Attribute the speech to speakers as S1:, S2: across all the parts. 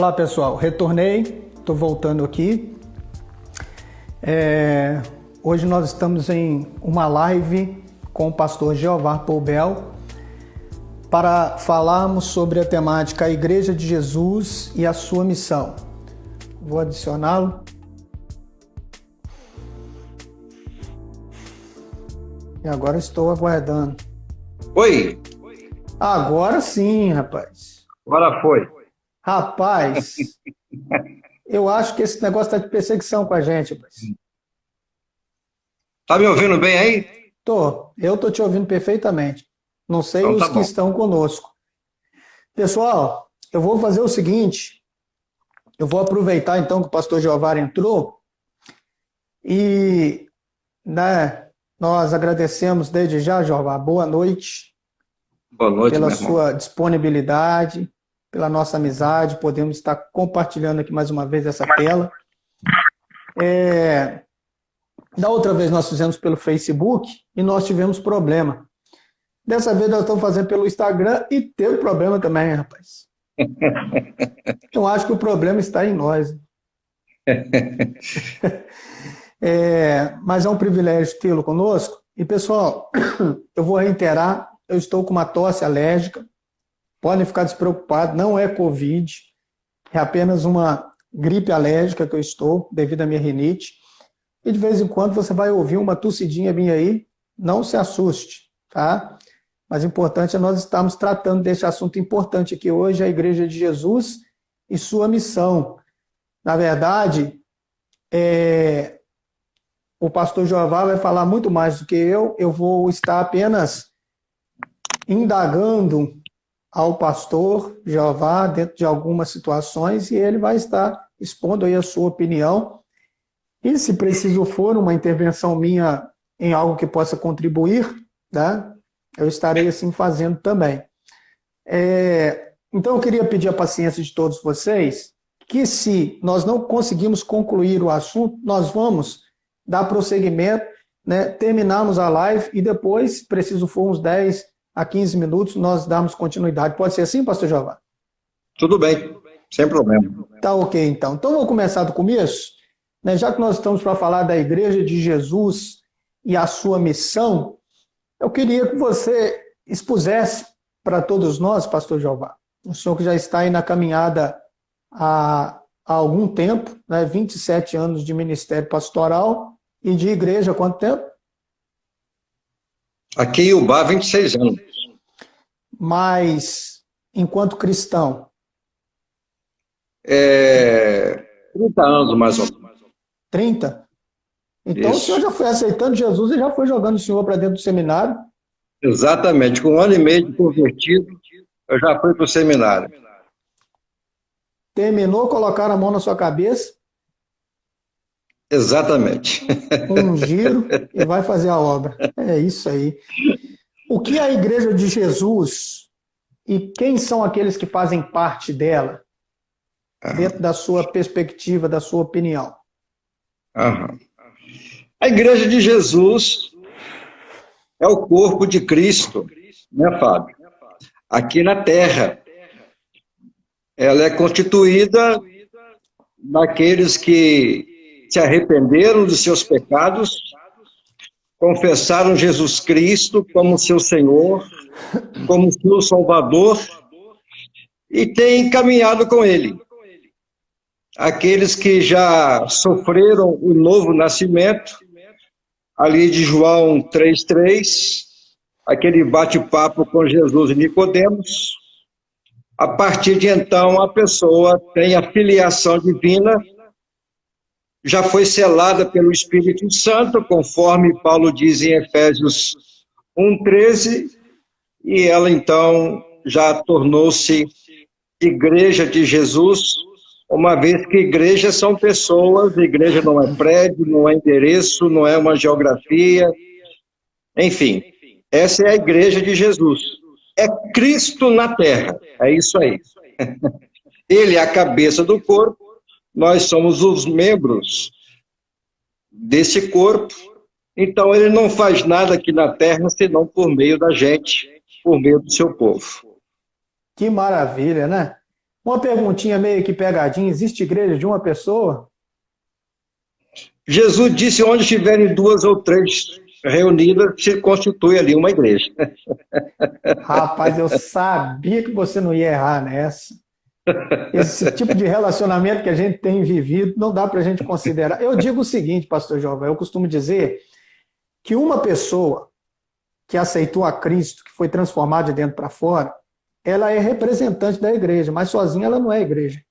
S1: Olá pessoal, retornei, estou voltando aqui. Hoje nós estamos em uma live com o pastor Jeová Poubel para falarmos sobre a temática A Igreja de Jesus e a sua missão. Vou adicioná-lo. E agora estou aguardando.
S2: Oi!
S1: Agora sim, rapaz.
S2: Agora foi.
S1: Rapaz, eu acho que esse negócio está de perseguição com a gente, rapaz.
S2: Tá me ouvindo bem aí?
S1: Eu tô te ouvindo perfeitamente. Não sei
S2: Então
S1: os
S2: tá
S1: que
S2: bom.
S1: estão conosco. Pessoal, eu vou fazer o seguinte, eu vou aproveitar então que o pastor Jeová entrou e nós agradecemos desde já, Jeová, boa noite.
S2: Boa noite,
S1: Pela
S2: meu irmão.
S1: sua disponibilidade, pela nossa amizade, podemos estar compartilhando aqui mais uma vez essa tela. Da outra vez nós fizemos pelo Facebook e nós tivemos problema. Dessa vez nós estamos fazendo pelo Instagram e teve problema também, rapaz. Eu acho que o problema está em nós. Mas é um privilégio tê-lo conosco. E, pessoal, eu vou reiterar, eu estou com uma tosse alérgica. Podem ficar despreocupados, não é Covid. É apenas uma gripe alérgica que eu estou, devido à minha rinite. E de vez em quando você vai ouvir uma tossidinha minha aí. Não se assuste, tá? Mas o importante é nós estarmos tratando desse assunto importante aqui hoje, a Igreja de Jesus e sua missão. Na verdade, o pastor Jeová vai falar muito mais do que eu vou estar apenas indagando ao pastor Jeová dentro de algumas situações e ele vai estar expondo aí a sua opinião. E se preciso for uma intervenção minha em algo que possa contribuir, né, eu estarei assim fazendo também. Então eu queria pedir a paciência de todos vocês, que se nós não conseguimos concluir o assunto, nós vamos dar prosseguimento, né, terminarmos a live e depois, se preciso for uns 10 a 15 minutos, nós damos continuidade. Pode ser assim, pastor Jeová?
S2: Tudo bem, sem problema.
S1: Tá ok, então. Então vou começar do começo, né? Já que nós estamos para falar da Igreja de Jesus e a sua missão, eu queria que você expusesse para todos nós, pastor Jeová, o senhor que já está aí na caminhada há algum tempo, né? 27 anos de ministério pastoral e de igreja, há quanto tempo?
S2: Aqui em Ubá, 26 anos.
S1: Mas, enquanto cristão?
S2: 30 anos, mais ou menos.
S1: 30? Então
S2: Isso.
S1: o senhor já foi aceitando Jesus e já foi jogando o senhor para dentro do seminário?
S2: Exatamente. Com 1 ano e meio de convertido, eu já fui para o seminário.
S1: Terminou, colocaram a mão na sua cabeça,
S2: Exatamente.
S1: um giro e vai fazer a obra. É isso aí. O que é a Igreja de Jesus e quem são aqueles que fazem parte dela, dentro da sua perspectiva, da sua opinião?
S2: Aham. A Igreja de Jesus é o corpo de Cristo, né, Fábio? Aqui na Terra. Ela é constituída daqueles que se arrependeram dos seus pecados, confessaram Jesus Cristo como seu Senhor, como seu Salvador, e têm caminhado com Ele. Aqueles que já sofreram o novo nascimento, ali de João 3,3, aquele bate-papo com Jesus e Nicodemos. A partir de então, a pessoa tem a filiação divina, já foi selada pelo Espírito Santo, conforme Paulo diz em Efésios 1,13, e ela então já tornou-se Igreja de Jesus, uma vez que igrejas são pessoas, igreja não é prédio, não é endereço, não é uma geografia, enfim, essa é a Igreja de Jesus. É Cristo na Terra, é isso aí. Ele é a cabeça do corpo, nós somos os membros desse corpo, então ele não faz nada aqui na Terra senão por meio da gente, por meio do seu povo.
S1: Que maravilha, né? Uma perguntinha meio que pegadinha: existe igreja de uma pessoa?
S2: Jesus disse: onde estiverem duas ou três reunidas, se constitui ali uma igreja.
S1: Rapaz, eu sabia que você não ia errar nessa. Esse tipo de relacionamento que a gente tem vivido não dá para a gente considerar. Eu digo o seguinte, pastor Jovem, eu costumo dizer que uma pessoa que aceitou a Cristo, que foi transformada de dentro para fora, ela é representante da igreja, mas sozinha ela não é igreja.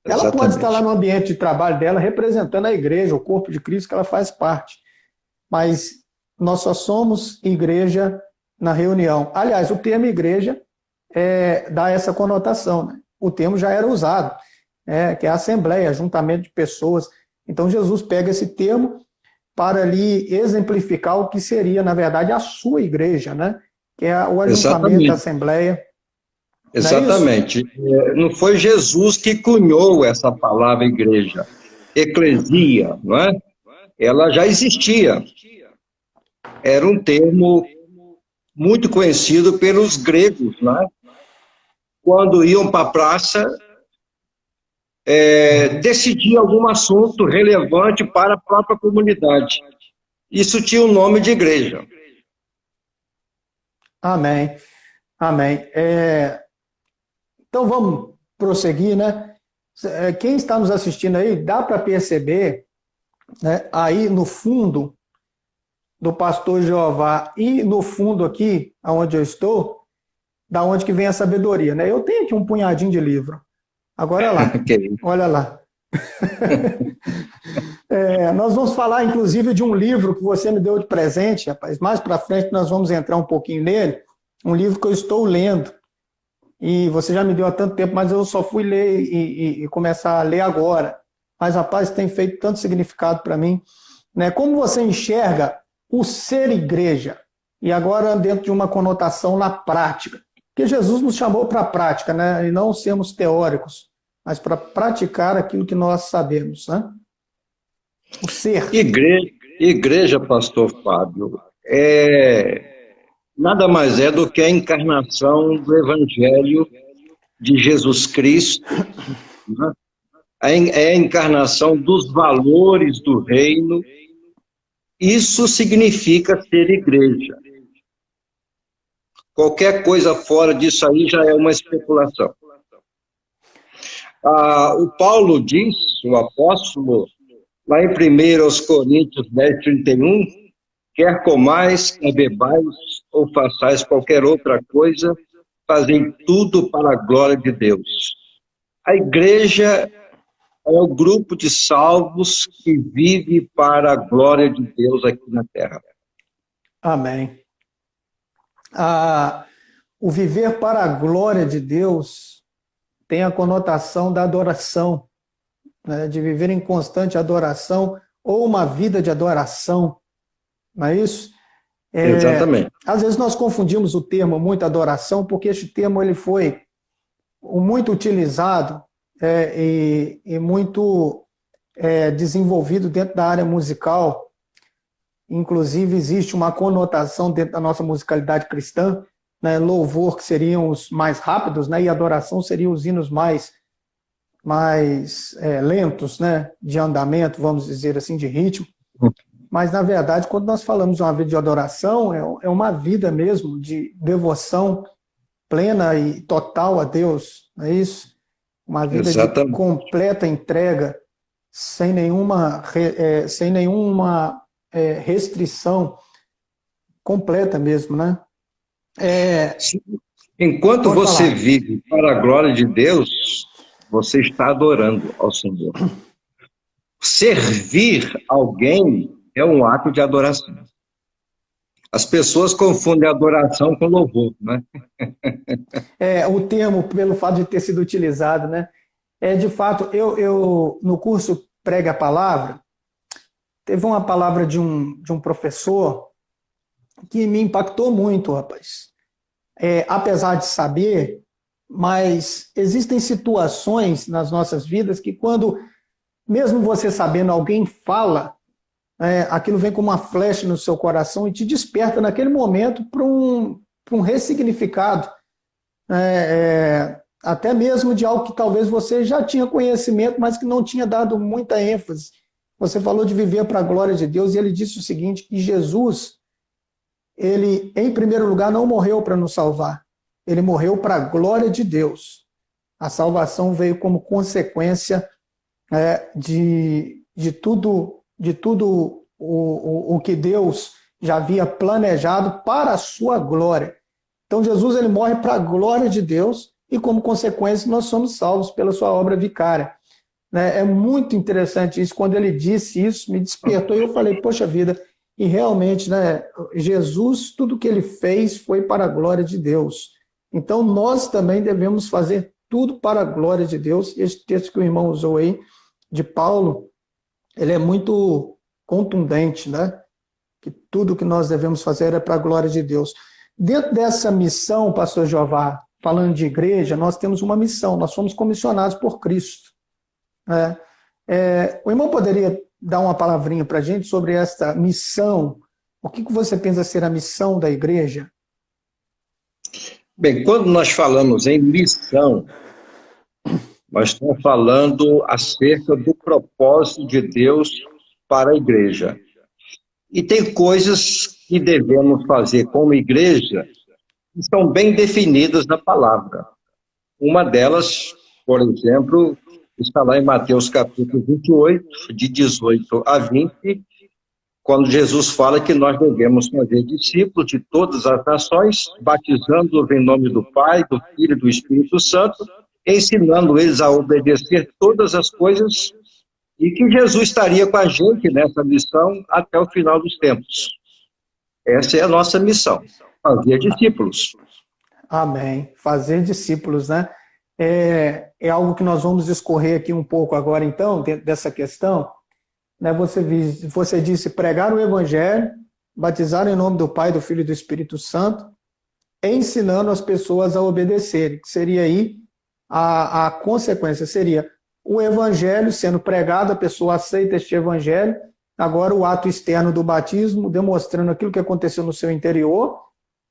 S1: Ela pode estar lá
S2: Exatamente.
S1: no ambiente de trabalho dela representando a igreja, o corpo de Cristo que ela faz parte. Mas nós só somos igreja na reunião. Aliás, o termo igreja dá essa conotação, né? O termo já era usado, que é a assembleia, juntamento de pessoas. Então Jesus pega esse termo para ali exemplificar o que seria, na verdade, a sua igreja, né? Que é o ajuntamento, a
S2: Exatamente.
S1: assembleia. Não é isso?
S2: Exatamente. Não foi Jesus que cunhou essa palavra igreja. Eclesia, não é? Ela já existia. Era um termo muito conhecido pelos gregos, não é? Quando iam para a praça, decidir algum assunto relevante para a própria comunidade. Isso tinha o nome de igreja.
S1: Amém. Amém. Então vamos prosseguir, né? Quem está nos assistindo aí, dá para perceber, né, aí no fundo do pastor Jeová e no fundo aqui, onde eu estou, da onde que vem a sabedoria, né? Eu tenho aqui um punhadinho de livro. Agora lá,
S2: Ok.
S1: olha lá. Nós vamos falar, inclusive, de um livro que você me deu de presente, rapaz. Mais para frente nós vamos entrar um pouquinho nele. Um livro que eu estou lendo. E você já me deu há tanto tempo, mas eu só fui ler e começar a ler agora. Mas, rapaz, tem feito tanto significado para mim. Né? Como você enxerga o ser igreja? E agora dentro de uma conotação na prática. Porque Jesus nos chamou para a prática, né? E não sermos teóricos, mas para praticar aquilo que nós sabemos. Né? O ser.
S2: Igreja, pastor Fábio, nada mais é do que a encarnação do Evangelho de Jesus Cristo, né? É a encarnação dos valores do reino. Isso significa ser igreja. Qualquer coisa fora disso aí já é uma especulação. O Paulo diz, o apóstolo, lá em 1 Coríntios 10, 31, quer comais, quer bebais, ou façais qualquer outra coisa, fazem tudo para a glória de Deus. A igreja é o grupo de salvos que vive para a glória de Deus aqui na terra.
S1: Amém. O viver para a glória de Deus tem a conotação da adoração, né? De viver em constante adoração ou uma vida de adoração, não é isso?
S2: Exatamente.
S1: Às vezes nós confundimos o termo muito adoração, porque este termo ele foi muito utilizado e muito desenvolvido dentro da área musical. Inclusive existe uma conotação dentro da nossa musicalidade cristã, né? Louvor que seriam os mais rápidos, né? E adoração seriam os hinos mais lentos, né? De andamento, vamos dizer assim, de ritmo. Mas, na verdade, quando nós falamos de uma vida de adoração, é uma vida mesmo de devoção plena e total a Deus, não é isso? Uma vida de
S2: Exatamente.
S1: completa entrega, sem nenhuma restrição, completa mesmo, né?
S2: Enquanto
S1: Pode
S2: você
S1: falar.
S2: vive para a glória de Deus, você está adorando ao Senhor. Servir alguém é um ato de adoração. As pessoas confundem adoração com louvor, né?
S1: O termo, pelo fato de ter sido utilizado, né? De fato, eu no curso Pregue a Palavra, teve uma palavra de um professor que me impactou muito, rapaz. Apesar de saber, mas existem situações nas nossas vidas que quando, mesmo você sabendo, alguém fala, aquilo vem como uma flecha no seu coração e te desperta naquele momento para um ressignificado. até mesmo de algo que talvez você já tinha conhecimento, mas que não tinha dado muita ênfase. Você falou de viver para a glória de Deus, e ele disse o seguinte, que Jesus, ele, em primeiro lugar, não morreu para nos salvar, ele morreu para a glória de Deus. A salvação veio como consequência de tudo o que Deus já havia planejado para a sua glória. Então Jesus ele morre para a glória de Deus e como consequência nós somos salvos pela sua obra vicária. É muito interessante isso, quando ele disse isso, me despertou e eu falei, poxa vida, e realmente, Jesus, tudo que ele fez foi para a glória de Deus. Então nós também devemos fazer tudo para a glória de Deus. Esse texto que o irmão usou aí, de Paulo, ele é muito contundente, né? Que tudo que nós devemos fazer é para a glória de Deus. Dentro dessa missão, pastor Jeová, falando de igreja, nós temos uma missão, nós fomos comissionados por Cristo. O irmão poderia dar uma palavrinha para a gente sobre esta missão? O que você pensa ser a missão da igreja?
S2: Bem, quando nós falamos em missão, nós estamos falando acerca do propósito de Deus para a igreja. E tem coisas que devemos fazer como igreja que são bem definidas na palavra. Uma delas, por exemplo, está lá em Mateus capítulo 28, de 18 a 20, quando Jesus fala que nós devemos fazer discípulos de todas as nações, batizando-os em nome do Pai, do Filho e do Espírito Santo, ensinando eles a obedecer todas as coisas, e que Jesus estaria com a gente nessa missão até o final dos tempos. Essa é a nossa missão, fazer discípulos.
S1: Amém. Fazer discípulos, né? É algo que nós vamos discorrer aqui um pouco agora, então, dentro dessa questão. Né? Você disse pregar o evangelho, batizar em nome do Pai, do Filho e do Espírito Santo, ensinando as pessoas a obedecerem, que seria aí a consequência, seria o evangelho sendo pregado, a pessoa aceita este evangelho, agora o ato externo do batismo, demonstrando aquilo que aconteceu no seu interior,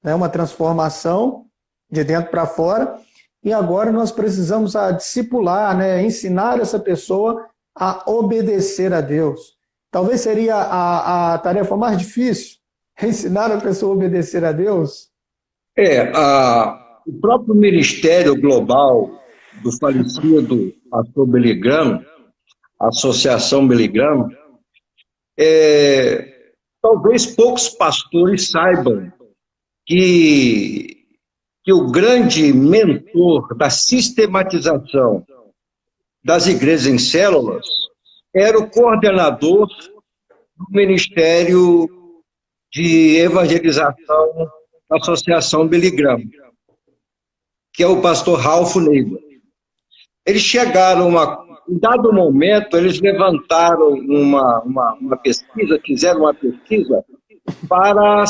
S1: né? Uma transformação de dentro para fora, e agora nós precisamos discipular, né? Ensinar essa pessoa a obedecer a Deus. Talvez seria a tarefa mais difícil, ensinar a pessoa a obedecer a Deus.
S2: O próprio Ministério Global do falecido pastor Billy Graham, a Associação Billy Graham, talvez poucos pastores saibam que o grande mentor da sistematização das igrejas em células era o coordenador do Ministério de Evangelização da Associação Billy Graham, que é o pastor Ralph Neighbor. Eles chegaram em dado momento, eles levantaram uma pesquisa, fizeram uma pesquisa para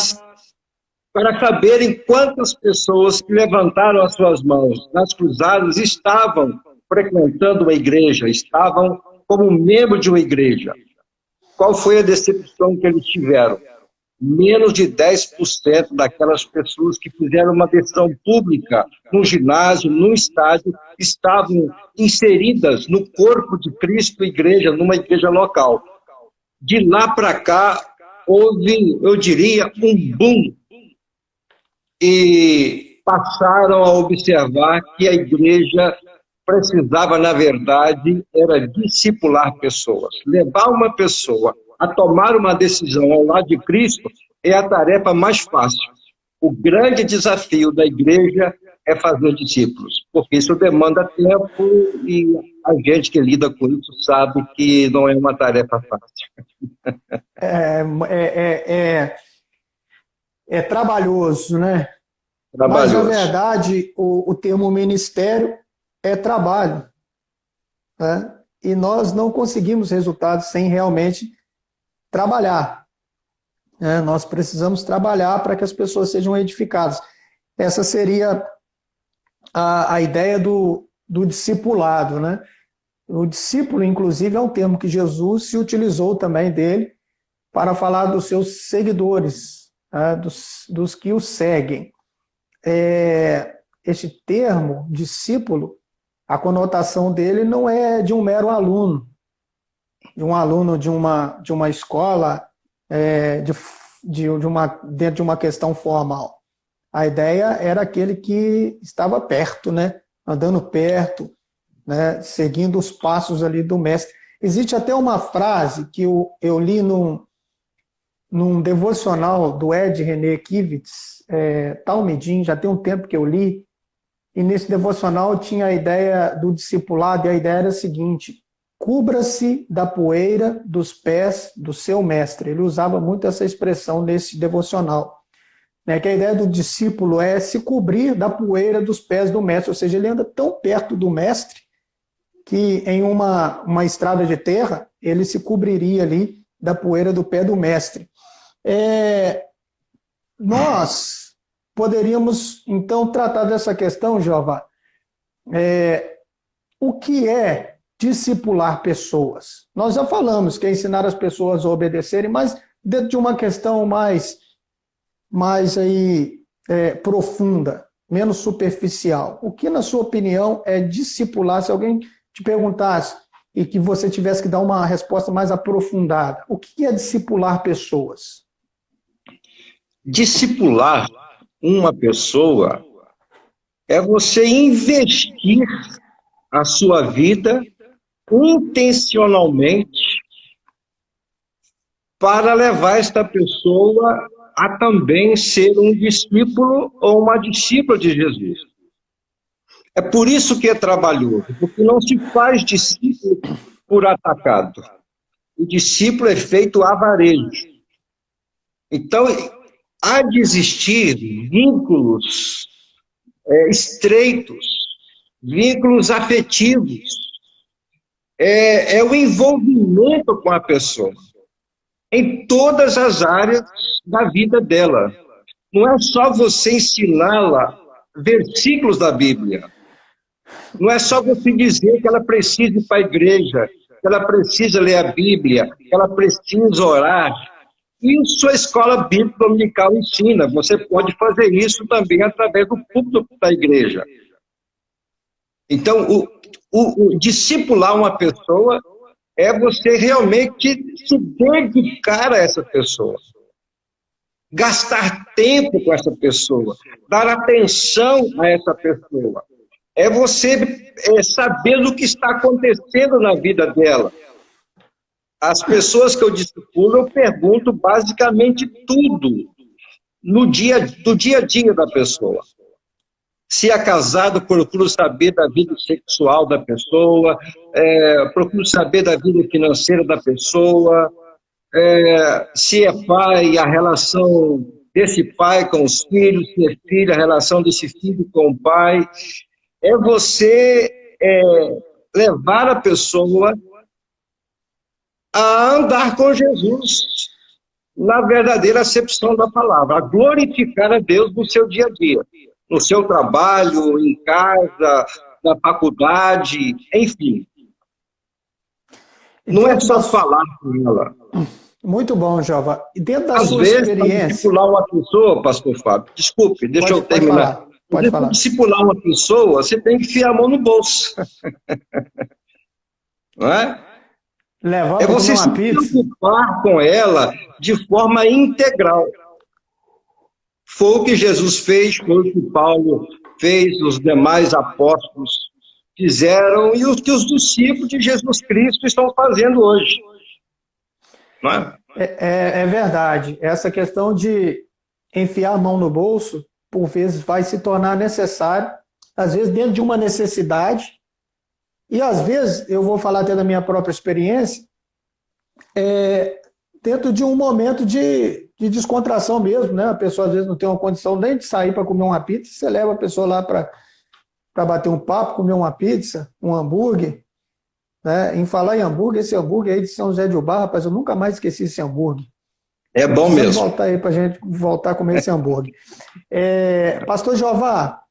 S2: saberem quantas pessoas que levantaram as suas mãos nas cruzadas estavam frequentando uma igreja, estavam como membro de uma igreja. Qual foi a decepção que eles tiveram? Menos de 10% daquelas pessoas que fizeram uma decisão pública no ginásio, no estádio, estavam inseridas no corpo de Cristo, igreja, numa igreja local. De lá para cá, houve, eu diria, um boom. E passaram a observar que a igreja precisava, na verdade, era discipular pessoas. Levar uma pessoa a tomar uma decisão ao lado de Cristo é a tarefa mais fácil. O grande desafio da igreja é fazer discípulos, porque isso demanda tempo e a gente que lida com isso sabe que não é uma tarefa fácil.
S1: É trabalhoso, né?
S2: Trabalhoso.
S1: Mas, na verdade, o termo ministério é trabalho, né? E nós não conseguimos resultados sem realmente trabalhar. Nós precisamos trabalhar para que as pessoas sejam edificadas. Essa seria a ideia do discipulado, né? O discípulo, inclusive, é um termo que Jesus se utilizou também dele para falar dos seus seguidores, dos que o seguem. este termo, discípulo, a conotação dele não é de um mero aluno, de um aluno de uma escola, dentro de uma questão formal. A ideia era aquele que estava perto, né? Andando perto, né? Seguindo os passos ali do mestre. Existe até uma frase que eu li num devocional do Ed René Kivitz, Talmidim, já tem um tempo que eu li, e nesse devocional tinha a ideia do discipulado, e a ideia era a seguinte: cubra-se da poeira dos pés do seu mestre. Ele usava muito essa expressão nesse devocional, né? Que a ideia do discípulo é se cobrir da poeira dos pés do mestre, ou seja, ele anda tão perto do mestre que em uma estrada de terra ele se cobriria ali da poeira do pé do mestre. Nós poderíamos, então, tratar dessa questão, Jeová. O que é discipular pessoas? Nós já falamos que é ensinar as pessoas a obedecerem, mas dentro de uma questão mais profunda, menos superficial. O que, na sua opinião, é discipular? Se alguém te perguntasse e que você tivesse que dar uma resposta mais aprofundada, o que é discipular pessoas?
S2: Discipular uma pessoa é você investir a sua vida intencionalmente para levar esta pessoa a também ser um discípulo ou uma discípula de Jesus. É por isso que é trabalhoso, porque não se faz discípulo por atacado. O discípulo é feito a varejo. Então, há de existir vínculos estreitos, vínculos afetivos, é o envolvimento com a pessoa, em todas as áreas da vida dela. Não é só você ensiná-la versículos da Bíblia, não é só você dizer que ela precisa ir para a igreja, que ela precisa ler a Bíblia, que ela precisa orar. Isso a escola bíblica dominical ensina. Você pode fazer isso também através do púlpito da igreja. Então, o discipular uma pessoa é você realmente se dedicar a essa pessoa. Gastar tempo com essa pessoa. Dar atenção a essa pessoa. É você saber o que está acontecendo na vida dela. As pessoas que eu discipulo, eu pergunto basicamente tudo do dia a dia da pessoa. Se é casado, procuro saber da vida sexual da pessoa, procuro saber da vida financeira da pessoa, se é pai, a relação desse pai com os filhos, se é filho, a relação desse filho com o pai. É você levar a pessoa a andar com Jesus, na verdadeira acepção da palavra, a glorificar a Deus no seu dia a dia, no seu trabalho, em casa, na faculdade, enfim. Não é só falar com ela.
S1: Muito bom, Jeová. E dentro da sua
S2: experiência... Às vezes, para discipular uma pessoa, pastor Fábio, desculpe, deixa eu terminar.
S1: Pode falar.
S2: Para discipular uma pessoa, você tem que enfiar a mão no bolso. Não é?
S1: Levar
S2: você se preocupar com ela de forma integral. Foi o que Jesus fez, foi o que Paulo fez, os demais apóstolos fizeram e o que os discípulos de Jesus Cristo estão fazendo hoje. Não é?
S1: É verdade. Essa questão de enfiar a mão no bolso, por vezes, vai se tornar necessário, às vezes dentro de uma necessidade, e às vezes, eu vou falar até da minha própria experiência, dentro de um momento de descontração mesmo, né? A pessoa às vezes não tem uma condição nem de sair para comer uma pizza, você leva a pessoa lá para bater um papo, comer uma pizza, um hambúrguer, né? Em falar em hambúrguer, esse hambúrguer aí de São José de Ubá, rapaz, eu nunca mais esqueci esse hambúrguer.
S2: É bom mesmo.
S1: Voltar aí para a gente voltar a comer esse hambúrguer. Pastor Jeová,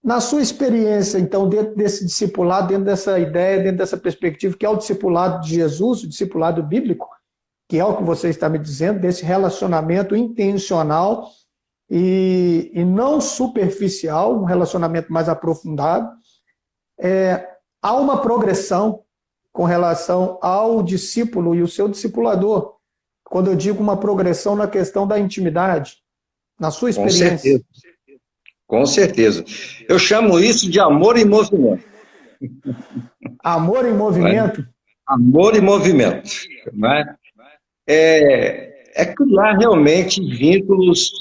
S1: na sua experiência, então, dentro desse discipulado, dentro dessa ideia, dentro dessa perspectiva, que é o discipulado de Jesus, o discipulado bíblico, que é o que você está me dizendo, desse relacionamento intencional e não superficial, um relacionamento mais aprofundado. Há uma progressão com relação ao discípulo e o seu discipulador, quando eu digo uma progressão na questão da intimidade, na sua experiência.
S2: Com certeza. Com certeza. Eu chamo isso de amor em movimento.
S1: Amor em movimento?
S2: Amor em movimento. Né? É criar realmente vínculos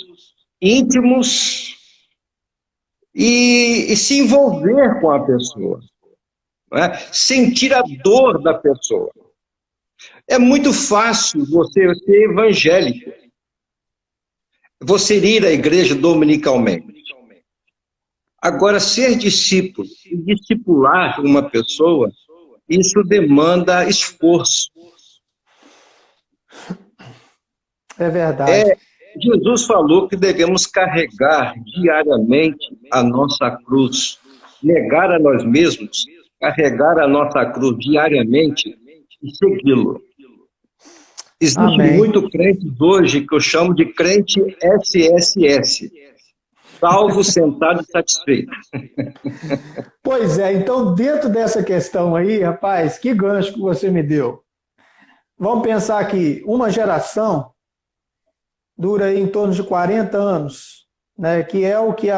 S2: íntimos e se envolver com a pessoa. Né? Sentir a dor da pessoa. É muito fácil você ser evangélico, você ir à igreja dominicalmente. Agora, ser discípulo e discipular uma pessoa, isso demanda esforço.
S1: É verdade.
S2: Jesus falou que devemos carregar diariamente a nossa cruz, negar a nós mesmos, carregar a nossa cruz diariamente e segui-lo. Existe muito crente hoje que eu chamo de crente SSS. Salvo, sentado e satisfeito.
S1: Pois é, então dentro dessa questão aí, rapaz, que gancho que você me deu. Vamos pensar que uma geração dura aí em torno de 40 anos, né, que é o que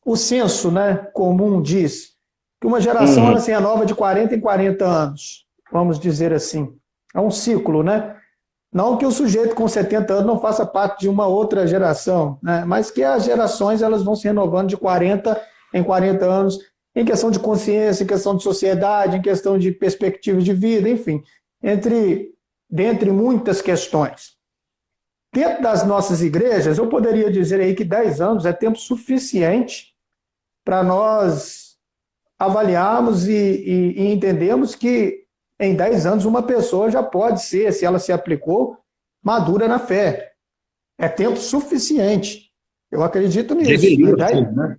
S1: o censo, né, comum diz, que uma geração ela se renova de 40 em 40 anos, vamos dizer assim. É um ciclo, né? Não que o sujeito com 70 anos não faça parte de uma outra geração, né? Mas que as gerações elas vão se renovando de 40 em 40 anos, em questão de consciência, em questão de sociedade, em questão de perspectiva de vida, enfim, dentre muitas questões. Dentro das nossas igrejas, eu poderia dizer aí que 10 anos é tempo suficiente para nós avaliarmos e entendermos que em 10 anos uma pessoa já pode ser, se ela se aplicou, madura na fé. É tempo suficiente. Eu acredito nisso.
S2: Deveria ser, né?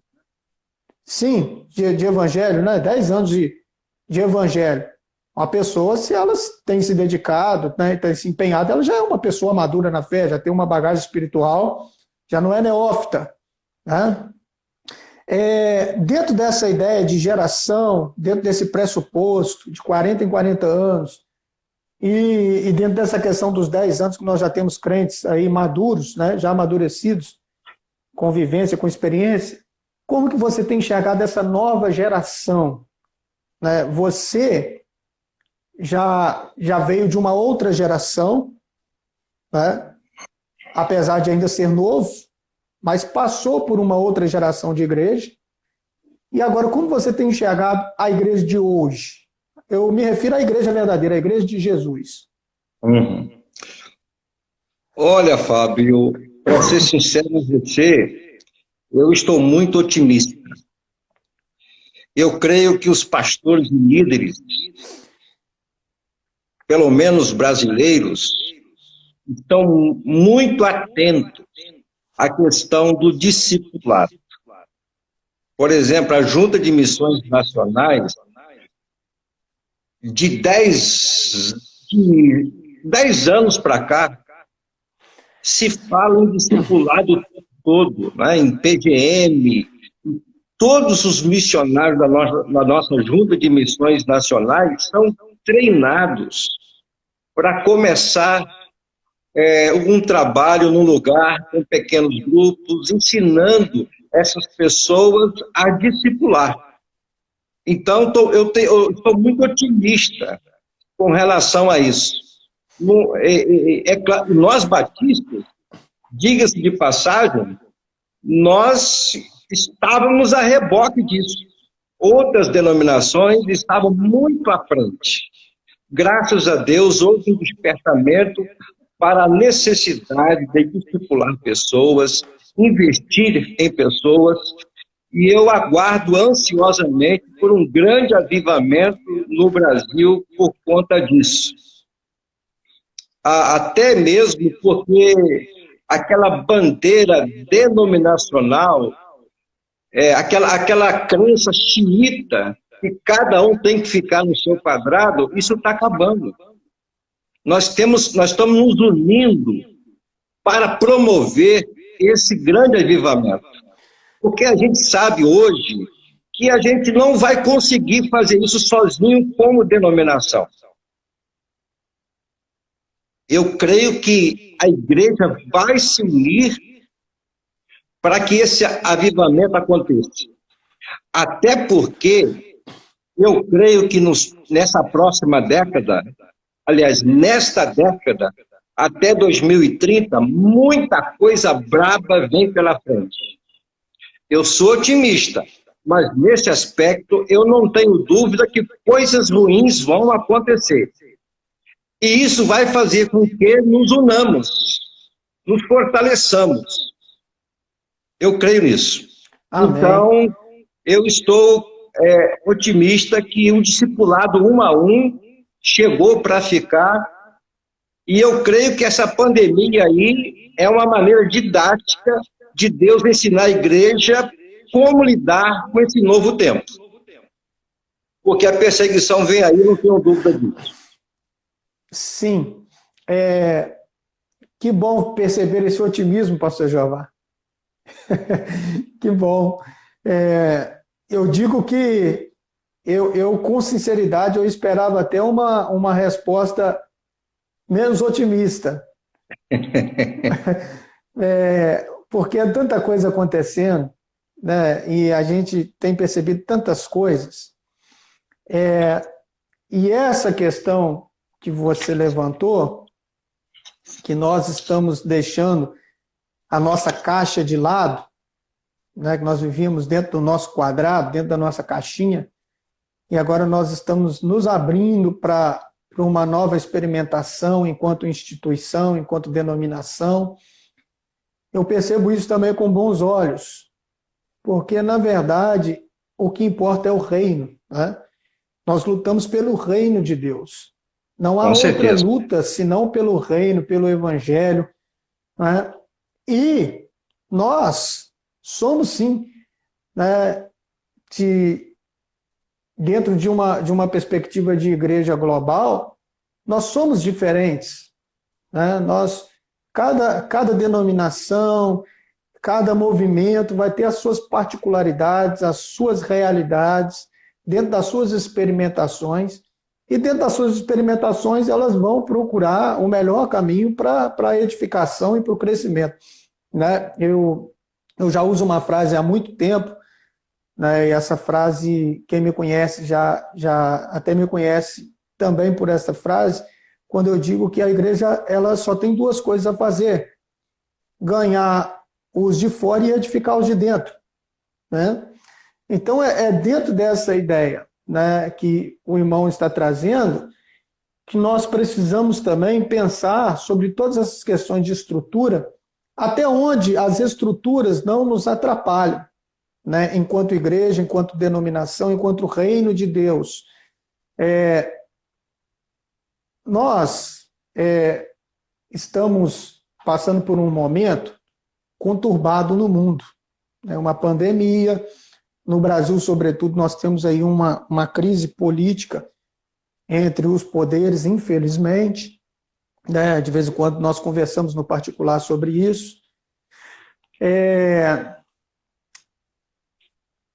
S1: Sim, de evangelho, né? 10 anos de evangelho. Uma pessoa, se ela tem se dedicado, né, tem se empenhado, ela já é uma pessoa madura na fé, já tem uma bagagem espiritual, já não é neófita. Né? Dentro dessa ideia de geração, dentro desse pressuposto de 40 em 40 anos, e dentro dessa questão dos 10 anos que nós já temos crentes aí maduros, né, já amadurecidos, convivência com experiência, como que você tem enxergado essa nova geração? Né? Você já veio de uma outra geração, né? Apesar de ainda ser novo, mas passou por uma outra geração de igreja. E agora, como você tem enxergado a igreja de hoje? Eu me refiro à igreja verdadeira, a igreja de Jesus.
S2: Olha, Fábio, para ser sincero com você, eu estou muito otimista. Eu creio que os pastores e líderes, pelo menos brasileiros, estão muito atentos à questão do discipulado. Por exemplo, a Junta de Missões Nacionais, de 10 anos para cá, se fala em discipulado o tempo todo, né? Em PGM, todos os missionários da nossa Junta de Missões Nacionais são treinados para começar um trabalho num lugar com pequenos grupos, ensinando essas pessoas a discipular. Então, eu estou muito otimista com relação a isso. Claro, nós batistas, diga-se de passagem, nós estávamos a reboque disso. Outras denominações estavam muito à frente. Graças a Deus, houve um despertamento para a necessidade de discipular pessoas, investir em pessoas, e eu aguardo ansiosamente por um grande avivamento no Brasil por conta disso. Até mesmo porque aquela bandeira denominacional, aquela crença xiita, que cada um tem que ficar no seu quadrado, isso está acabando. Nós estamos nos unindo para promover esse grande avivamento. Porque a gente sabe hoje que a gente não vai conseguir fazer isso sozinho como denominação. Eu creio que a igreja vai se unir para que esse avivamento aconteça. Até porque eu creio que nessa próxima década, aliás, nesta década, até 2030, muita coisa braba vem pela frente. Eu sou otimista, mas nesse aspecto eu não tenho dúvida que coisas ruins vão acontecer. E isso vai fazer com que nos unamos, nos fortaleçamos. Eu creio nisso.
S1: Amém.
S2: Então, eu estou otimista que o discipulado 1 a 1 chegou para ficar, e eu creio que essa pandemia aí é uma maneira didática de Deus ensinar a igreja como lidar com esse novo tempo. Porque a perseguição vem aí, não tenho dúvida disso.
S1: Sim. Que bom perceber esse otimismo, pastor Jeová. Que bom. Eu digo que eu, com sinceridade, eu esperava até uma resposta menos otimista. Porque é tanta coisa acontecendo, né? E a gente tem percebido tantas coisas. E essa questão que você levantou, que nós estamos deixando a nossa caixa de lado, né, que nós vivíamos dentro do nosso quadrado, dentro da nossa caixinha, e agora nós estamos nos abrindo para uma nova experimentação enquanto instituição, enquanto denominação. Eu percebo isso também com bons olhos, porque, na verdade, o que importa é o reino, né? Nós lutamos pelo reino de Deus. Não há outra luta senão pelo reino, pelo evangelho, né? E nós somos, sim, né, dentro de uma perspectiva de igreja global, nós somos diferentes, né? Cada denominação, cada movimento vai ter as suas particularidades, as suas realidades, dentro das suas experimentações, e dentro das suas experimentações elas vão procurar o melhor caminho para a edificação e para o crescimento, né? Eu já uso uma frase há muito tempo, né? E essa frase, quem me conhece já até me conhece também por essa frase, quando eu digo que a igreja ela só tem duas coisas a fazer: ganhar os de fora e edificar os de dentro, né? Então, é dentro dessa ideia, né, que o irmão está trazendo, que nós precisamos também pensar sobre todas essas questões de estrutura, até onde as estruturas não nos atrapalham, né, enquanto igreja, enquanto denominação, enquanto reino de Deus. Nós estamos passando por um momento conturbado no mundo, né, uma pandemia. No Brasil, sobretudo, nós temos aí uma crise política entre os poderes, infelizmente, né? De vez em quando nós conversamos no particular sobre isso.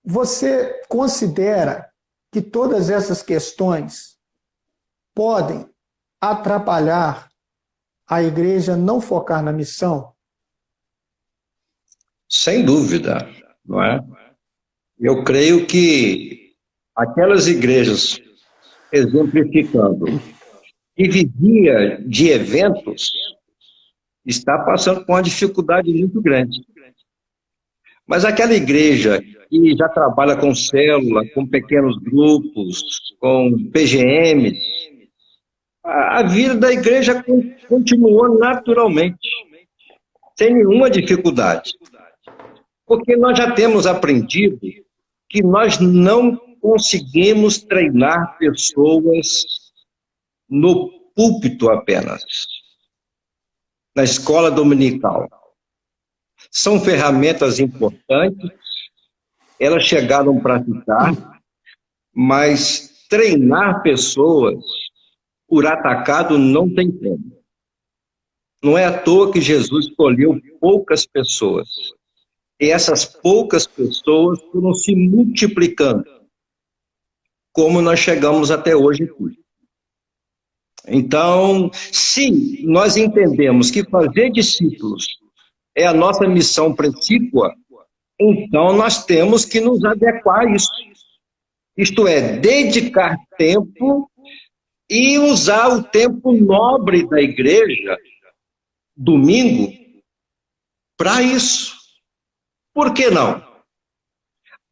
S1: Você considera que todas essas questões podem atrapalhar a igreja não focar na missão?
S2: Sem dúvida, não é? Eu creio que aquelas igrejas, exemplificando, que vivia de eventos, está passando por uma dificuldade muito grande. Mas aquela igreja que já trabalha com célula, com pequenos grupos, com PGM, a vida da igreja continuou naturalmente, sem nenhuma dificuldade. Porque nós já temos aprendido que nós não conseguimos treinar pessoas no púlpito apenas, na escola dominical. São ferramentas importantes, elas chegaram para ficar, mas treinar pessoas por atacado não tem como. Não é à toa que Jesus escolheu poucas pessoas. E essas poucas pessoas foram se multiplicando, como nós chegamos até hoje aqui. Então, se nós entendemos que fazer discípulos é a nossa missão principal, então nós temos que nos adequar a isso. Isto é, dedicar tempo e usar o tempo nobre da igreja, domingo, para isso. Por que não?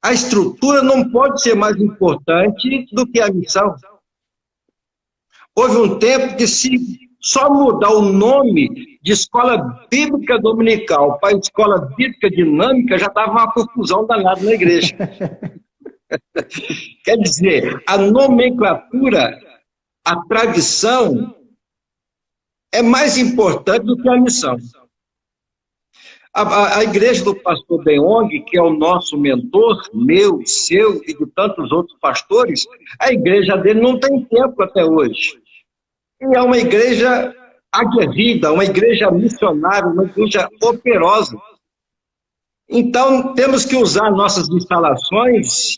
S2: A estrutura não pode ser mais importante do que a missão. Houve um tempo que, se só mudar o nome de escola bíblica dominical para escola bíblica dinâmica, já estava uma confusão danada na igreja. Quer dizer, a nomenclatura, a tradição, é mais importante do que a missão. A igreja do pastor Deong, que é o nosso mentor, meu, seu e de tantos outros pastores, a igreja dele não tem tempo até hoje. E é uma igreja aguerrida, uma igreja missionária, uma igreja operosa. Então, temos que usar nossas instalações,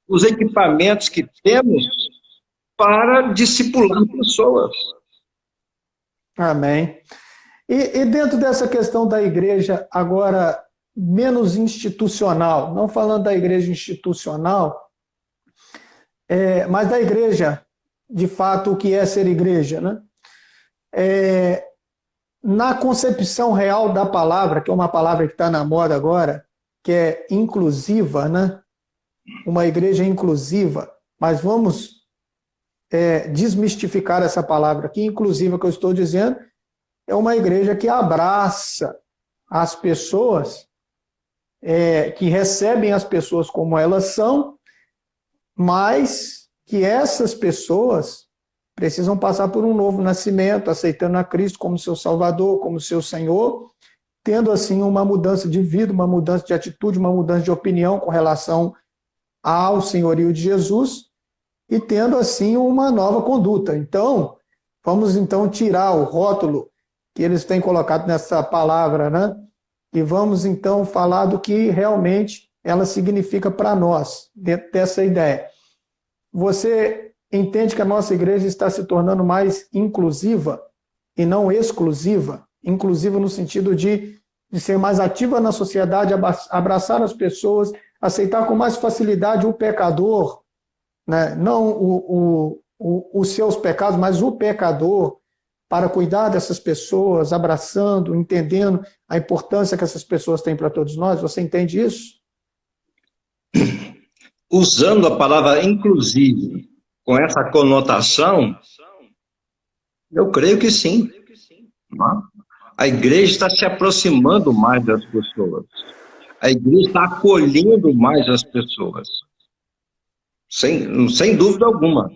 S2: os equipamentos que temos, para discipular pessoas.
S1: Amém. E dentro dessa questão da igreja, agora, menos institucional, não falando da igreja institucional, mas da igreja, de fato, o que é ser igreja, né? Na concepção real da palavra, que é uma palavra que está na moda agora, que é inclusiva, né? Uma igreja inclusiva, mas vamos desmistificar essa palavra aqui. Inclusiva, que eu estou dizendo, é uma igreja que abraça as pessoas, que recebem as pessoas como elas são, mas que essas pessoas precisam passar por um novo nascimento, aceitando a Cristo como seu Salvador, como seu Senhor, tendo assim uma mudança de vida, uma mudança de atitude, uma mudança de opinião com relação ao senhorio de Jesus e tendo assim uma nova conduta. Então, vamos então tirar o rótulo que eles têm colocado nessa palavra, né? E vamos então falar do que realmente ela significa para nós, dentro dessa ideia. Você entende que a nossa igreja está se tornando mais inclusiva e não exclusiva? Inclusiva no sentido de ser mais ativa na sociedade, abraçar as pessoas, aceitar com mais facilidade o pecador, né? Não os seus pecados, mas o pecador, para cuidar dessas pessoas, abraçando, entendendo a importância que essas pessoas têm para todos nós. Você entende isso?
S2: Usando a palavra inclusive com essa conotação, eu creio que sim. A igreja está se aproximando mais das pessoas. A igreja está acolhendo mais as pessoas. Sem dúvida alguma.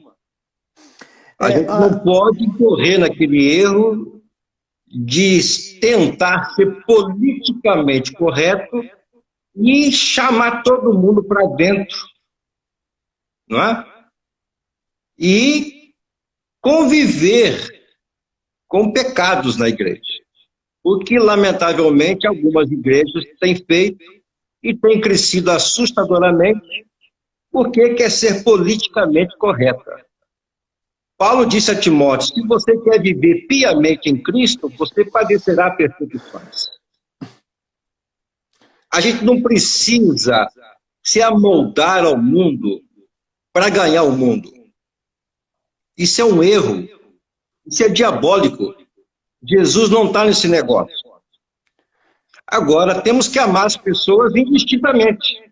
S2: A gente não pode correr naquele erro de tentar ser politicamente correto e chamar todo mundo para dentro, não é? E conviver com pecados na igreja. O que, lamentavelmente, algumas igrejas têm feito e têm crescido assustadoramente porque quer ser politicamente correta. Paulo disse a Timóteo: se você quer viver piamente em Cristo, você padecerá perseguições. A gente não precisa se amoldar ao mundo para ganhar o mundo. Isso é um erro. Isso é diabólico. Jesus não está nesse negócio. Agora, temos que amar as pessoas indistintamente,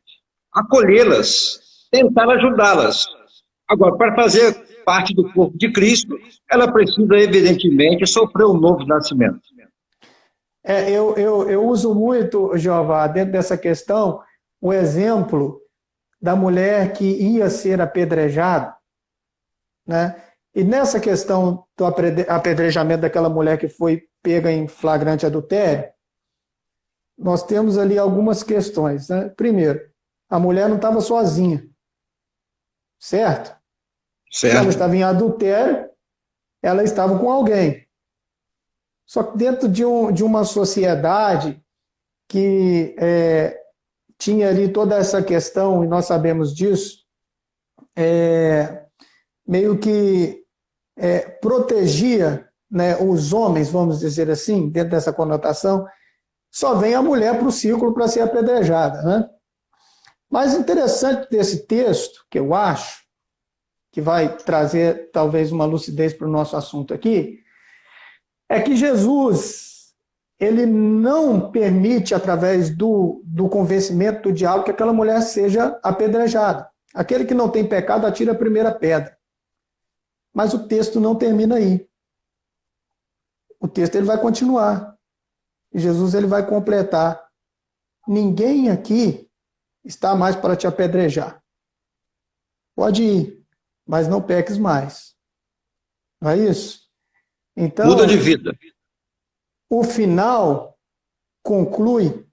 S2: acolhê-las, tentar ajudá-las. Agora, para fazer parte do corpo de Cristo, ela precisa, evidentemente, sofrer um novo nascimento.
S1: Eu uso muito, Jeová, dentro dessa questão, o exemplo da mulher que ia ser apedrejada, né? E nessa questão do apedrejamento daquela mulher que foi pega em flagrante adultério, nós temos ali algumas questões, né? Primeiro, a mulher não estava sozinha, certo? Se ela estava em adultério, ela estava com alguém. Só que dentro de uma sociedade que tinha ali toda essa questão, e nós sabemos disso, meio que protegia, né, os homens, vamos dizer assim, dentro dessa conotação, só vem a mulher para o círculo para ser apedrejada, né? Mas interessante desse texto, que eu acho, que vai trazer talvez uma lucidez para o nosso assunto aqui, é que Jesus, ele não permite, através do convencimento, do diálogo, que aquela mulher seja apedrejada. Aquele que não tem pecado atira a primeira pedra. Mas o texto não termina aí. O texto ele vai continuar. E Jesus ele vai completar. Ninguém aqui está mais para te apedrejar. Pode ir, mas não peques mais. Não é isso? Então,
S2: Muda de vida.
S1: o final conclui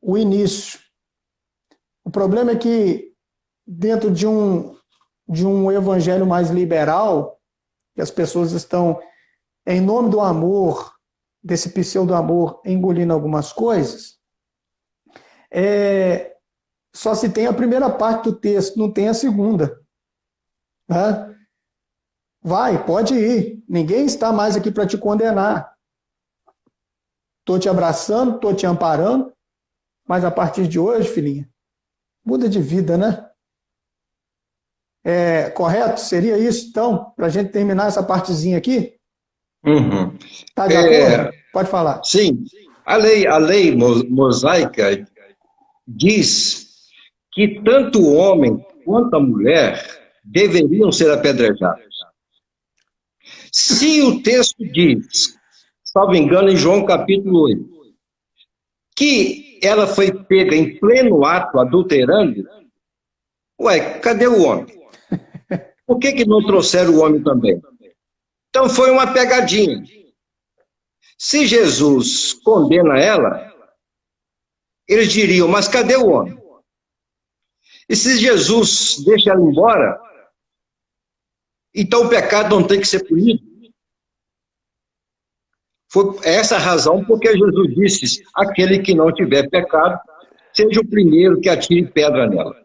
S1: o início. O problema é que, dentro de um evangelho mais liberal, que as pessoas estão, em nome do amor, desse pseudo-amor, engolindo algumas coisas, só se tem a primeira parte do texto, não tem a segunda. Né? Vai, pode ir. Ninguém está mais aqui para te condenar. Estou te abraçando, estou te amparando, mas a partir de hoje, filhinha, muda de vida, né? Correto? Seria isso, então, para a gente terminar essa partezinha aqui?
S2: Uhum.
S1: Está de acordo? Pode falar.
S2: Sim. A lei mosaica diz que tanto o homem quanto a mulher deveriam ser apedrejados. Se o texto diz, salvo engano, em João capítulo 8, que ela foi pega em pleno ato adulterando, ué, cadê o homem? Por que não trouxeram o homem também? Então foi uma pegadinha. Se Jesus condena ela, eles diriam, mas cadê o homem? E se Jesus deixa ela embora, então o pecado não tem que ser punido. Foi essa a razão porque Jesus disse, aquele que não tiver pecado, seja o primeiro que atire pedra nela.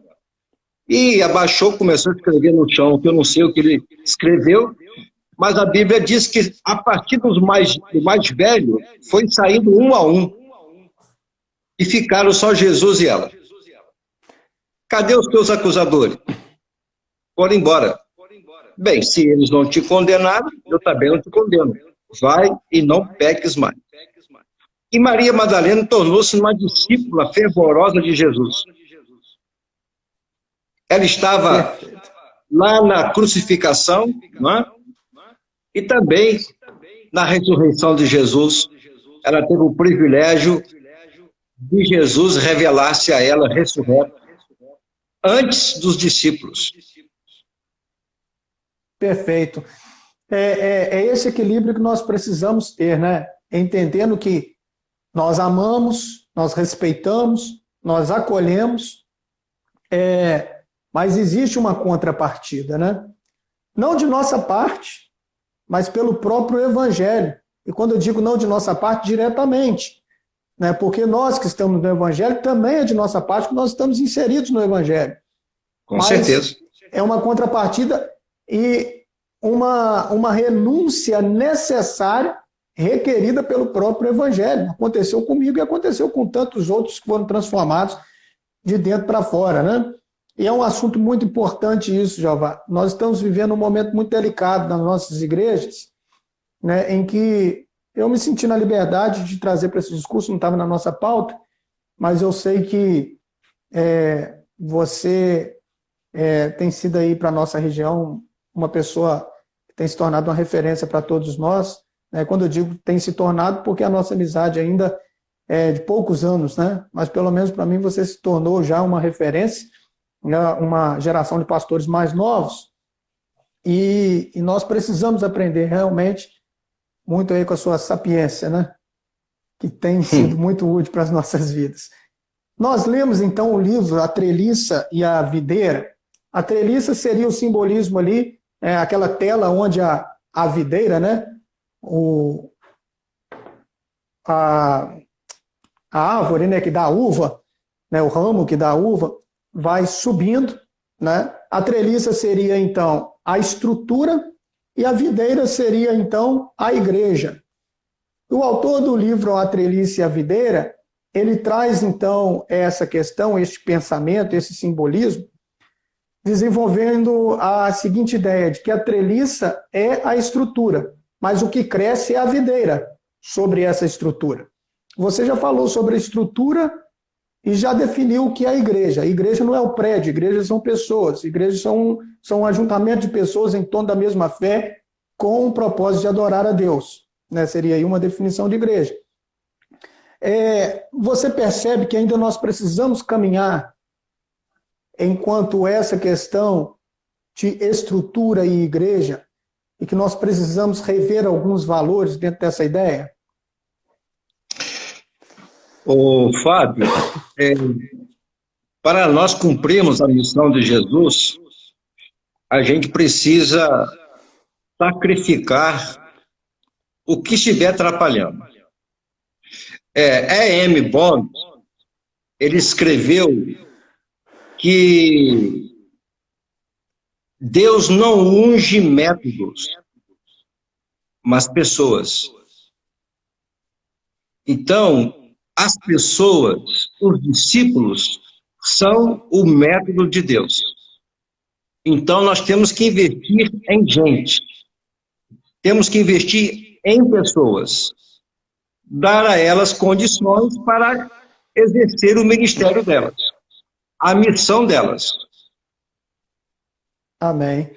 S2: E abaixou, começou a escrever no chão, que eu não sei o que ele escreveu, mas a Bíblia diz que a partir do mais velho, foi saindo um a um, e ficaram só Jesus e ela. Cadê os teus acusadores? Foram embora. Bem, se eles não te condenaram, eu também não te condeno. Vai e não peques mais. E Maria Madalena tornou-se uma discípula fervorosa de Jesus. Ela estava lá na crucificação, não é? E também na ressurreição de Jesus. Ela teve o privilégio de Jesus revelar-se a ela ressurreto antes dos discípulos.
S1: Perfeito. É esse equilíbrio que nós precisamos ter, né? Entendendo que nós amamos, nós respeitamos, nós acolhemos, mas existe uma contrapartida, né? Não de nossa parte, mas pelo próprio Evangelho. E quando eu digo não de nossa parte, diretamente, né? Porque nós que estamos no Evangelho também é de nossa parte, porque nós estamos inseridos no Evangelho.
S2: Com certeza.
S1: É uma contrapartida e uma renúncia necessária, requerida pelo próprio Evangelho. Aconteceu comigo e aconteceu com tantos outros que foram transformados de dentro para fora, né? E é um assunto muito importante isso, Jeová. Nós estamos vivendo um momento muito delicado nas nossas igrejas, né, em que eu me senti na liberdade de trazer para esse discurso, não estava na nossa pauta, mas eu sei que você tem sido aí para a nossa região uma pessoa que tem se tornado uma referência para todos nós. Né? Quando eu digo tem se tornado, porque a nossa amizade ainda é de poucos anos, né? Mas pelo menos para mim você se tornou já uma referência, uma geração de pastores mais novos, e nós precisamos aprender realmente muito aí com a sua sapiência, né? Que tem sido muito útil para as nossas vidas. Nós lemos então o livro A Treliça e a Videira. A treliça seria o simbolismo ali, aquela tela onde a videira, né? a, a árvore, né, que dá a uva, né, o ramo que dá a uva, vai subindo, né? A treliça seria, então, a estrutura e a videira seria, então, a igreja. O autor do livro A Treliça e a Videira, ele traz, então, essa questão, este pensamento, esse simbolismo, desenvolvendo a seguinte ideia de que a treliça é a estrutura, mas o que cresce é a videira sobre essa estrutura. Você já falou sobre a estrutura e já definiu o que é a igreja. A igreja não é o prédio, igrejas são pessoas, igrejas são um ajuntamento de pessoas em torno da mesma fé com o propósito de adorar a Deus. Né? Seria aí uma definição de igreja. Você percebe que ainda nós precisamos caminhar enquanto essa questão de estrutura e igreja, e que nós precisamos rever alguns valores dentro dessa ideia?
S2: Ô, Fábio, para nós cumprirmos a missão de Jesus, a gente precisa sacrificar o que estiver atrapalhando. E.M. Bond, ele escreveu que Deus não unge métodos, mas pessoas. Então, as pessoas, os discípulos, são o método de Deus. Então, nós temos que investir em gente. Temos que investir em pessoas. Dar a elas condições para exercer o ministério delas, a missão delas.
S1: Amém.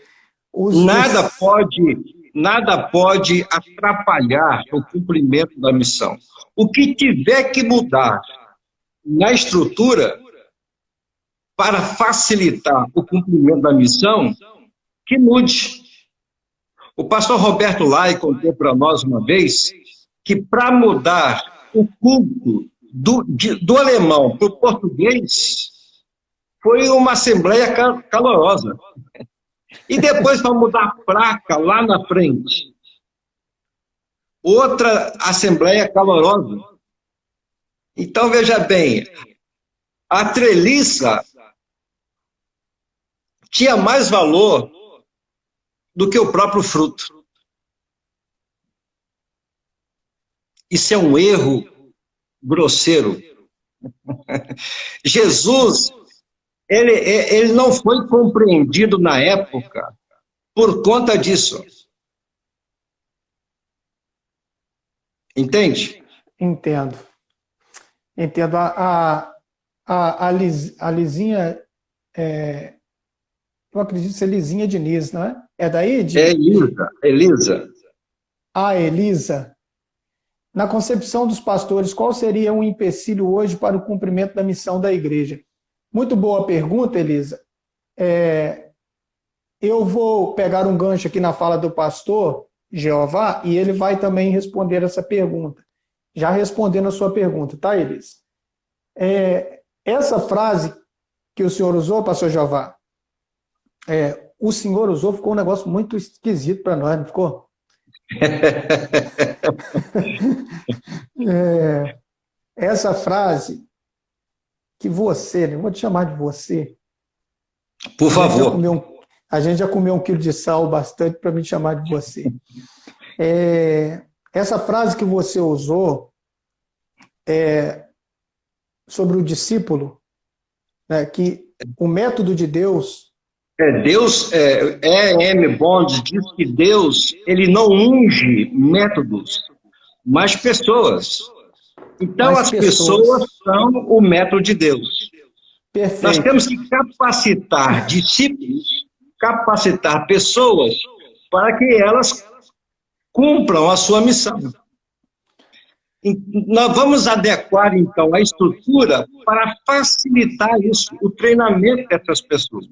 S2: Nada pode atrapalhar o cumprimento da missão. O que tiver que mudar na estrutura para facilitar o cumprimento da missão, que mude. O pastor Roberto Lai contou para nós uma vez que para mudar o culto do alemão para o português foi uma assembleia calorosa. E depois, para mudar a placa lá na frente, outra assembleia calorosa. Então, veja bem, a treliça tinha mais valor do que o próprio fruto. Isso é um erro grosseiro. Jesus, ele não foi compreendido na época por conta disso. Entende?
S1: Entendo. A Lizinha, eu acredito ser Lizinha Diniz, não é? É daí?
S2: É Elisa.
S1: A Elisa. Na concepção dos pastores, qual seria um empecilho hoje para o cumprimento da missão da igreja? Muito boa pergunta, Elisa. Eu vou pegar um gancho aqui na fala do pastor Jeová e ele vai também responder essa pergunta. Já respondendo a sua pergunta, tá, Elisa? Essa frase que o senhor usou, pastor Jeová, o senhor usou, ficou um negócio muito esquisito para nós, não ficou? Essa frase que você, né, vou te chamar de você.
S2: Por favor.
S1: A gente já comeu 1 quilo de sal bastante para me chamar de você. Essa frase que você usou sobre o discípulo, né, que o método de Deus... E.M. Bond diz que Deus, ele não unge métodos, mas pessoas. Então, as pessoas são o método de Deus. Perfeito.
S2: Nós temos que capacitar discípulos, capacitar pessoas para que elas cumpram a sua missão. Nós vamos adequar, então, a estrutura para facilitar isso, o treinamento dessas pessoas.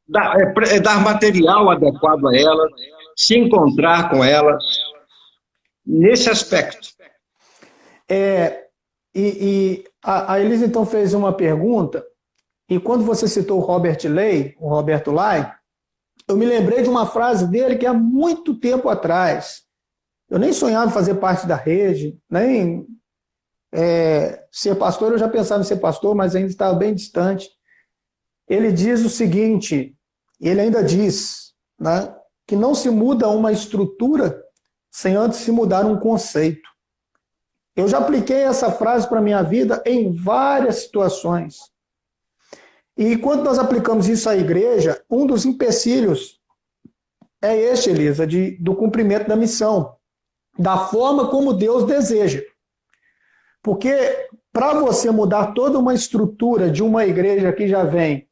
S2: Dar material adequado a elas, se encontrar com elas, nesse aspecto.
S1: A Elisa, então, fez uma pergunta, e quando você citou o Roberto Lai, eu me lembrei de uma frase dele que há muito tempo atrás, eu nem sonhava em fazer parte da rede, nem ser pastor, eu já pensava em ser pastor, mas ainda estava bem distante. Ele diz o seguinte, ele ainda diz, né, que não se muda uma estrutura sem antes se mudar um conceito. Eu já apliquei essa frase para a minha vida em várias situações. E quando nós aplicamos isso à igreja, um dos empecilhos é este, Elisa, do cumprimento da missão, da forma como Deus deseja. Porque para você mudar toda uma estrutura de uma igreja que já vem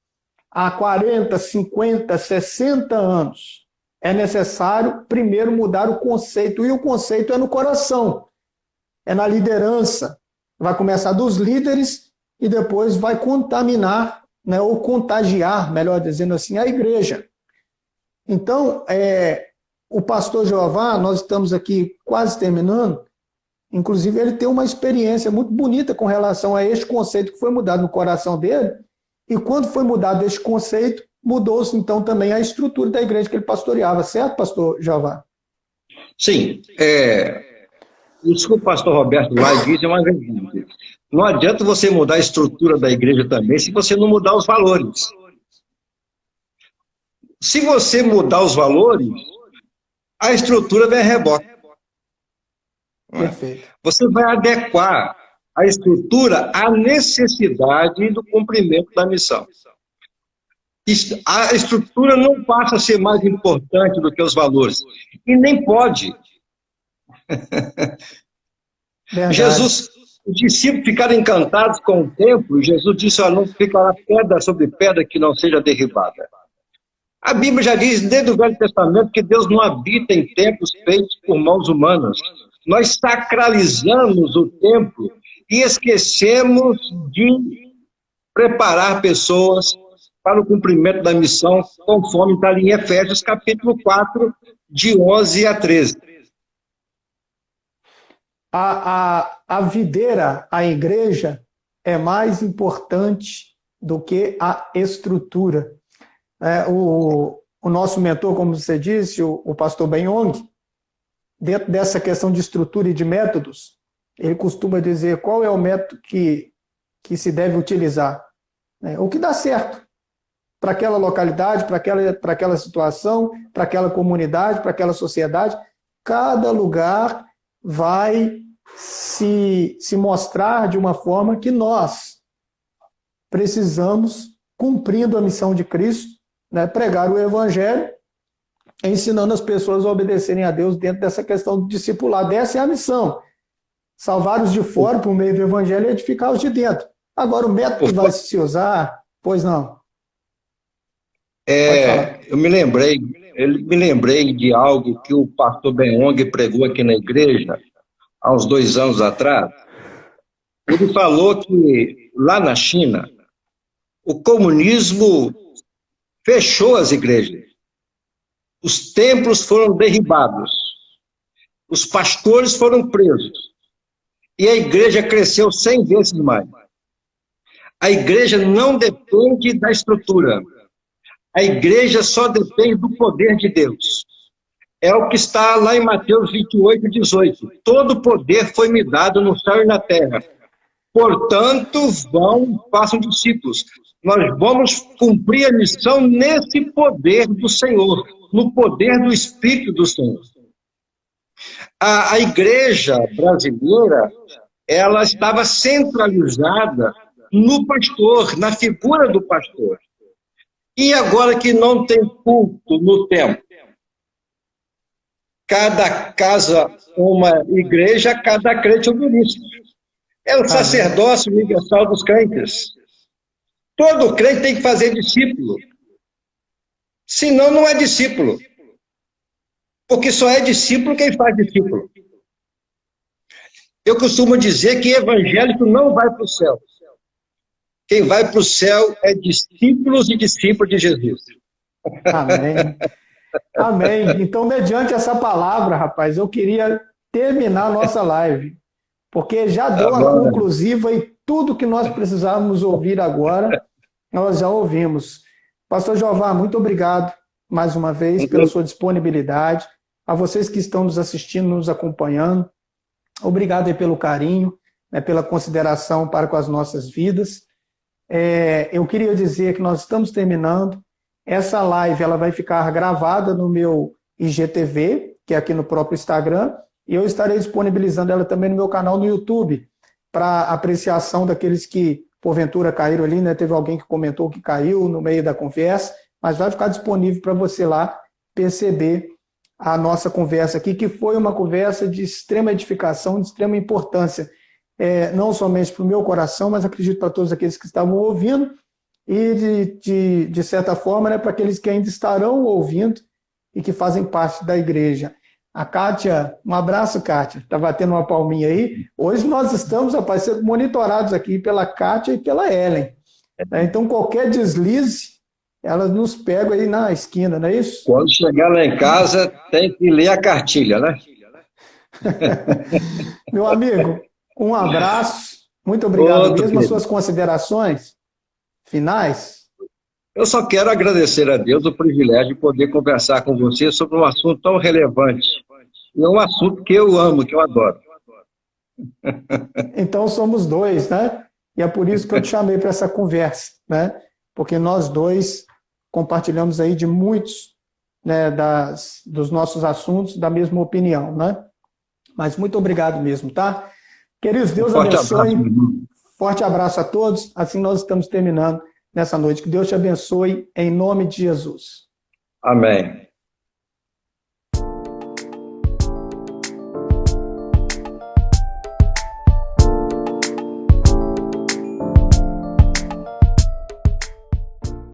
S1: há 40, 50, 60 anos, é necessário primeiro mudar o conceito, e o conceito é no coração, é na liderança. Vai começar dos líderes e depois vai contaminar, né, ou contagiar, melhor dizendo assim, a igreja. Então, o pastor Jeová, nós estamos aqui quase terminando, inclusive ele tem uma experiência muito bonita com relação a este conceito que foi mudado no coração dele, e quando foi mudado este conceito, mudou-se então também a estrutura da igreja que ele pastoreava, certo, pastor Jeová?
S2: Sim, isso que o pastor Roberto lá disse é uma verdade. Não adianta você mudar a estrutura da igreja também se você não mudar os valores. Se você mudar os valores, a estrutura vem a reboque.
S1: Perfeito.
S2: Você vai adequar a estrutura à necessidade do cumprimento da missão. A estrutura não passa a ser mais importante do que os valores. E nem pode. Jesus, os discípulos ficaram encantados com o templo, e Jesus disse, não ficará pedra sobre pedra que não seja derribada. A Bíblia já diz, desde o Velho Testamento, que Deus não habita em templos feitos por mãos humanas. Nós sacralizamos o templo e esquecemos de preparar pessoas para o cumprimento da missão, conforme está ali em Efésios, capítulo 4, de 11 a 13.
S1: A videira, a igreja, é mais importante do que a estrutura. O nosso mentor, como você disse, o pastor Ben-Yong, dentro dessa questão de estrutura e de métodos, ele costuma dizer qual é o método que se deve utilizar, né? O que dá certo para aquela localidade, para aquela situação, para aquela comunidade, para aquela sociedade. Cada lugar vai se mostrar de uma forma que nós precisamos, cumprindo a missão de Cristo, né, pregar o evangelho, ensinando as pessoas a obedecerem a Deus dentro dessa questão do discipulado. Essa é a missão. Salvar os de fora por meio do evangelho e edificar os de dentro. Agora, o método que vai se usar, pois não.
S2: Eu me lembrei de algo que o pastor Ben-Yong pregou aqui na igreja, há uns 2 anos atrás. Ele falou que lá na China, o comunismo fechou as igrejas. Os templos foram derribados. Os pastores foram presos. E a igreja cresceu 100 vezes mais. A igreja não depende da estrutura. A igreja só depende do poder de Deus. É o que está lá em Mateus 28, 18. Todo poder foi me dado no céu e na terra. Portanto, façam discípulos. Nós vamos cumprir a missão nesse poder do Senhor, no poder do Espírito do Senhor. A igreja brasileira, ela estava centralizada no pastor, na figura do pastor. E agora que não tem culto no templo, cada casa uma igreja, cada crente um ministro. É o sacerdócio universal dos crentes. Todo crente tem que fazer discípulo. Senão, não é discípulo. Porque só é discípulo quem faz discípulo. Eu costumo dizer que evangélico não vai para o céu. Quem vai para o céu é discípulos e discípulos de Jesus.
S1: Amém. Amém. Então, mediante essa palavra, rapaz, eu queria terminar a nossa live, porque já deu a conclusiva e tudo que nós precisávamos ouvir agora, nós já ouvimos. Pastor Jeová, muito obrigado mais uma vez pela sua disponibilidade. A vocês que estão nos assistindo, nos acompanhando, obrigado aí pelo carinho. né, pela consideração para com as nossas vidas. Eu queria dizer que nós estamos terminando. Essa live ela vai ficar gravada no meu IGTV, que é aqui no próprio Instagram, e eu estarei disponibilizando ela também no meu canal no YouTube, para apreciação daqueles que, porventura, caíram ali, né? Teve alguém que comentou que caiu no meio da conversa, mas vai ficar disponível para você lá perceber a nossa conversa aqui, que foi uma conversa de extrema edificação, de extrema importância, não somente para o meu coração, mas acredito para todos aqueles que estavam ouvindo, e de certa forma, né, para aqueles que ainda estarão ouvindo e que fazem parte da igreja. A Kátia, um abraço, Kátia, está batendo uma palminha aí. Hoje nós estamos, rapaz, sendo monitorados aqui pela Kátia e pela Ellen. Então, qualquer deslize, elas nos pegam aí na esquina, não é isso?
S2: Quando chegar lá em casa, tem que ler a cartilha, né?
S1: Meu amigo, um abraço, muito obrigado mesmo. As suas considerações finais?
S2: Eu só quero agradecer a Deus o privilégio de poder conversar com você sobre um assunto tão relevante. E é um assunto que eu amo, que eu adoro.
S1: Então somos dois, né? E é por isso que eu te chamei para essa conversa, né? Porque nós dois compartilhamos aí de muitos, né, dos nossos assuntos, da mesma opinião, né? Mas muito obrigado mesmo, tá? Queridos, Deus abençoe. Forte abraço a todos. Assim nós estamos terminando nessa noite. Que Deus te abençoe em nome de Jesus.
S2: Amém.